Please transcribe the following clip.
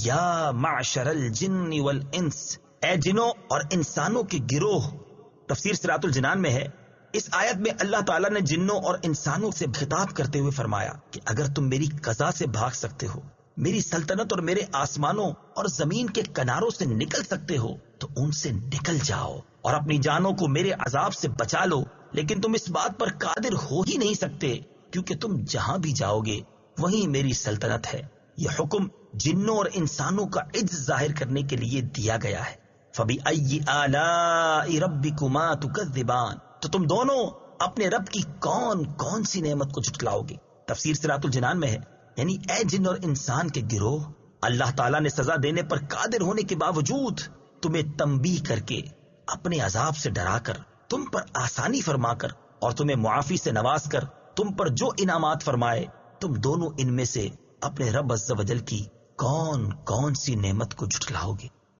یا معشر الجن والانس، اے جنوں اور انسانوں کے گروہ۔ تفسیر صراط الجنان میں ہے، اس آیت میں اللہ تعالیٰ نے جنوں اور انسانوں سے خطاب کرتے ہوئے فرمایا کہ اگر تم میری قضا سے بھاگ سکتے ہو، میری سلطنت اور میرے آسمانوں اور زمین کے کناروں سے نکل سکتے ہو تو ان سے نکل جاؤ اور اپنی جانوں کو میرے عذاب سے بچا لو، لیکن تم اس بات پر قادر ہو ہی نہیں سکتے، کیونکہ تم جہاں بھی جاؤ گے وہیں میری سلطنت ہے۔ یہ حکم جنوں اور انسانوں کا عجز ظاہر کرنے کے لیے دیا گیا ہے۔ فَبِأَيِّ آلَاءِ رَبِّكُمَا تُكَذِّبَانِ، تو تم دونوں اپنے رب کی کون کون سی نعمت کو جھٹلاؤ گے؟ تفسیر صراط الجنان میں ہے، یعنی اے جن اور انسان کے گروہ، اللہ تعالیٰ نے سزا دینے پر قادر ہونے کے باوجود تمہیں تنبیہ کر کے، اپنے عذاب سے ڈرا کر، تم پر آسانی فرما کر اور تمہیں معافی سے نواز کر تم پر جو انعامات فرمائے، تم دونوں ان میں سے اپنے رب عز و جل کی کون کون سی نعمت کو جھٹلاؤ گے؟